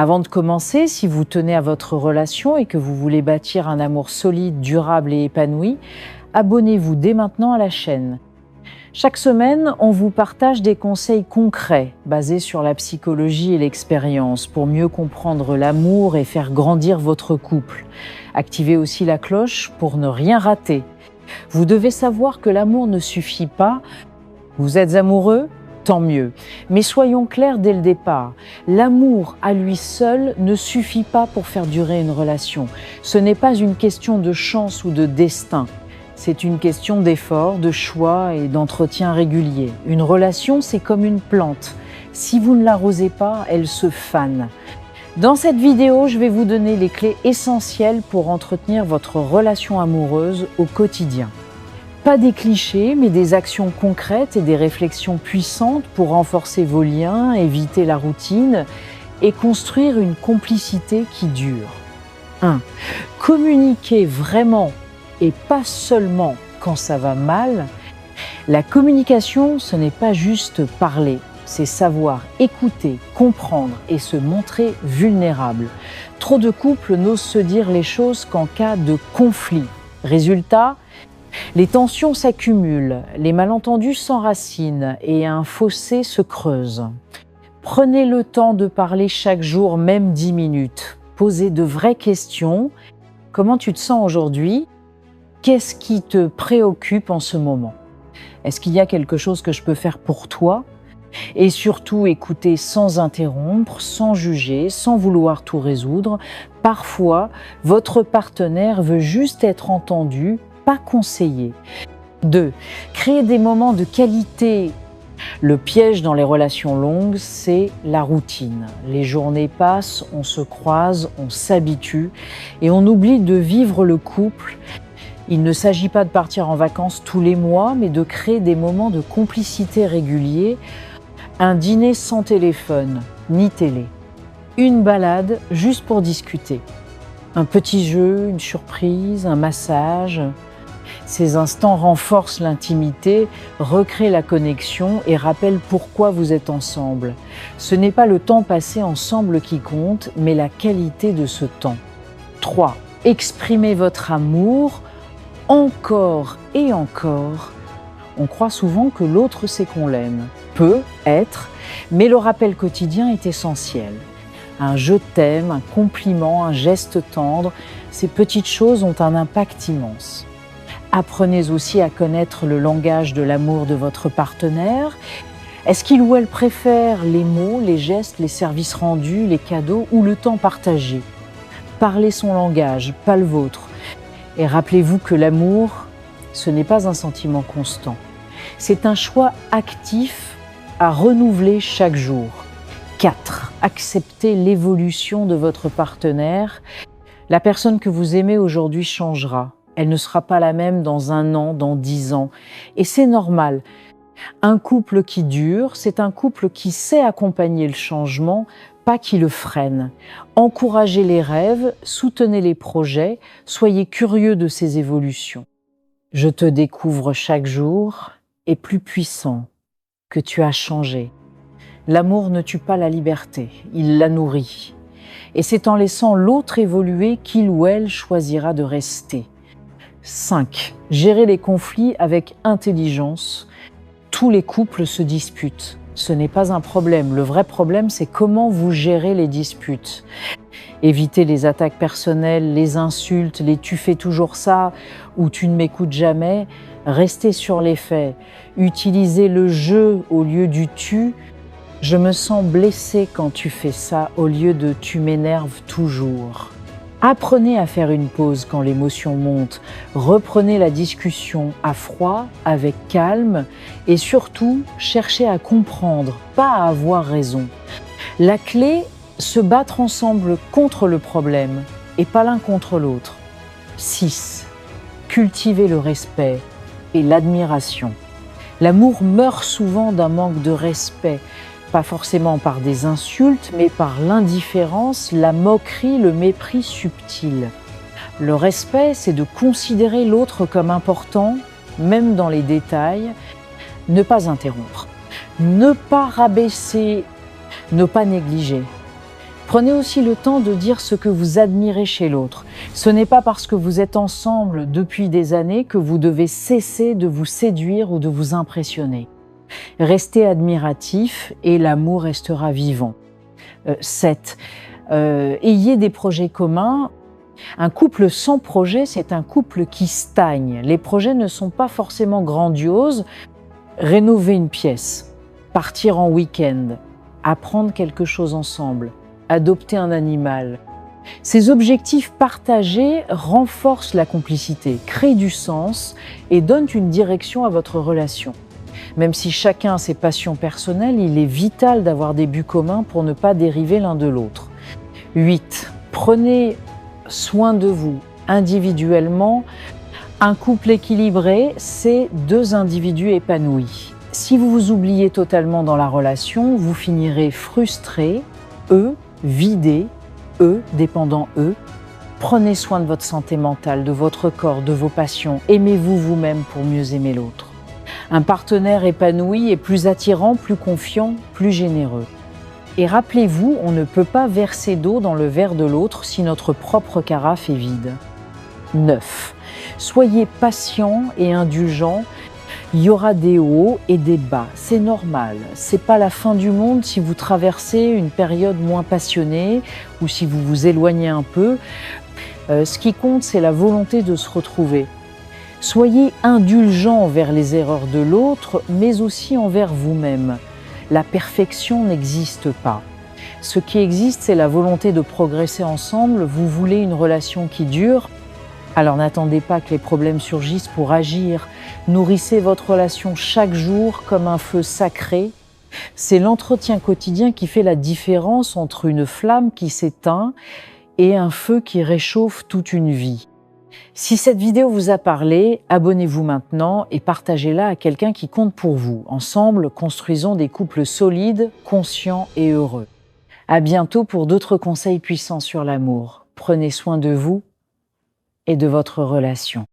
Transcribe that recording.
Avant de commencer, si vous tenez à votre relation et que vous voulez bâtir un amour solide, durable et épanoui, abonnez-vous dès maintenant à la chaîne. Chaque semaine, on vous partage des conseils concrets basés sur la psychologie et l'expérience pour mieux comprendre l'amour et faire grandir votre couple. Activez aussi la cloche pour ne rien rater. Vous devez savoir que l'amour ne suffit pas. Vous êtes amoureux ? Tant mieux. Mais soyons clairs dès le départ, l'amour à lui seul ne suffit pas pour faire durer une relation. Ce n'est pas une question de chance ou de destin. C'est une question d'effort, de choix et d'entretien régulier. Une relation, c'est comme une plante. Si vous ne l'arrosez pas, elle se fane. Dans cette vidéo, je vais vous donner les clés essentielles pour entretenir votre relation amoureuse au quotidien. Pas des clichés, mais des actions concrètes et des réflexions puissantes pour renforcer vos liens, éviter la routine et construire une complicité qui dure. 1. Communiquez vraiment et pas seulement quand ça va mal. La communication, ce n'est pas juste parler, c'est savoir écouter, comprendre et se montrer vulnérable. Trop de couples n'osent se dire les choses qu'en cas de conflit. Résultat, les tensions s'accumulent, les malentendus s'enracinent et un fossé se creuse. Prenez le temps de parler chaque jour, même 10 minutes. Posez de vraies questions. Comment tu te sens aujourd'hui ? Qu'est-ce qui te préoccupe en ce moment ? Est-ce qu'il y a quelque chose que je peux faire pour toi ? Et surtout, écoutez sans interrompre, sans juger, sans vouloir tout résoudre. Parfois, votre partenaire veut juste être entendu, pas conseillé. 2. Créer des moments de qualité. Le piège dans les relations longues, c'est la routine. Les journées passent, on se croise, on s'habitue et on oublie de vivre le couple. Il ne s'agit pas de partir en vacances tous les mois, mais de créer des moments de complicité réguliers. Un dîner sans téléphone, ni télé. Une balade juste pour discuter. Un petit jeu, une surprise, un massage. Ces instants renforcent l'intimité, recréent la connexion et rappellent pourquoi vous êtes ensemble. Ce n'est pas le temps passé ensemble qui compte, mais la qualité de ce temps. 3. Exprimez votre amour encore et encore. On croit souvent que l'autre sait qu'on l'aime. Peut être, mais le rappel quotidien est essentiel. Un « je t'aime », un compliment, un geste tendre, ces petites choses ont un impact immense. Apprenez aussi à connaître le langage de l'amour de votre partenaire. Est-ce qu'il ou elle préfère les mots, les gestes, les services rendus, les cadeaux ou le temps partagé ? Parlez son langage, pas le vôtre. Et rappelez-vous que l'amour, ce n'est pas un sentiment constant. C'est un choix actif à renouveler chaque jour. 4. Acceptez l'évolution de votre partenaire. La personne que vous aimez aujourd'hui changera. Elle ne sera pas la même dans 1 an, dans 10 ans. Et c'est normal. Un couple qui dure, c'est un couple qui sait accompagner le changement, pas qui le freine. Encouragez les rêves, soutenez les projets, soyez curieux de ces évolutions. Je te découvre chaque jour et plus puissant que tu as changé. L'amour ne tue pas la liberté, il la nourrit. Et c'est en laissant l'autre évoluer qu'il ou elle choisira de rester. 5. Gérez les conflits avec intelligence. Tous les couples se disputent. Ce n'est pas un problème. Le vrai problème, c'est comment vous gérez les disputes. Évitez les attaques personnelles, les insultes, les « tu fais toujours ça » ou « tu ne m'écoutes jamais ». Restez sur les faits. Utilisez le « je » au lieu du « tu ». Je me sens blessé quand tu fais ça au lieu de « tu m'énerves toujours ». Apprenez à faire une pause quand l'émotion monte. Reprenez la discussion à froid, avec calme et surtout, cherchez à comprendre, pas à avoir raison. La clé, se battre ensemble contre le problème et pas l'un contre l'autre. 6. Cultivez le respect et l'admiration. L'amour meurt souvent d'un manque de respect. Pas forcément par des insultes, mais par l'indifférence, la moquerie, le mépris subtil. Le respect, c'est de considérer l'autre comme important, même dans les détails, ne pas interrompre, ne pas rabaisser, ne pas négliger. Prenez aussi le temps de dire ce que vous admirez chez l'autre. Ce n'est pas parce que vous êtes ensemble depuis des années que vous devez cesser de vous séduire ou de vous impressionner. Restez admiratif et l'amour restera vivant. 7. Ayez des projets communs. Un couple sans projet, c'est un couple qui stagne. Les projets ne sont pas forcément grandioses. Rénover une pièce, partir en week-end, apprendre quelque chose ensemble, adopter un animal. Ces objectifs partagés renforcent la complicité, créent du sens et donnent une direction à votre relation. Même si chacun a ses passions personnelles, il est vital d'avoir des buts communs pour ne pas dériver l'un de l'autre. 8. Prenez soin de vous individuellement. Un couple équilibré, c'est deux individus épanouis. Si vous vous oubliez totalement dans la relation, vous finirez frustré, vidé, dépendant. Prenez soin de votre santé mentale, de votre corps, de vos passions. Aimez-vous vous-même pour mieux aimer l'autre. Un partenaire épanoui est plus attirant, plus confiant, plus généreux. Et rappelez-vous, on ne peut pas verser d'eau dans le verre de l'autre si notre propre carafe est vide. 9. Soyez patient et indulgent. Il y aura des hauts et des bas, c'est normal. C'est pas la fin du monde si vous traversez une période moins passionnée ou si vous vous éloignez un peu. Ce qui compte, c'est la volonté de se retrouver. Soyez indulgent envers les erreurs de l'autre, mais aussi envers vous-même. La perfection n'existe pas. Ce qui existe, c'est la volonté de progresser ensemble. Vous voulez une relation qui dure. Alors n'attendez pas que les problèmes surgissent pour agir. Nourrissez votre relation chaque jour comme un feu sacré. C'est l'entretien quotidien qui fait la différence entre une flamme qui s'éteint et un feu qui réchauffe toute une vie. Si cette vidéo vous a parlé, abonnez-vous maintenant et partagez-la à quelqu'un qui compte pour vous. Ensemble, construisons des couples solides, conscients et heureux. À bientôt pour d'autres conseils puissants sur l'amour. Prenez soin de vous et de votre relation.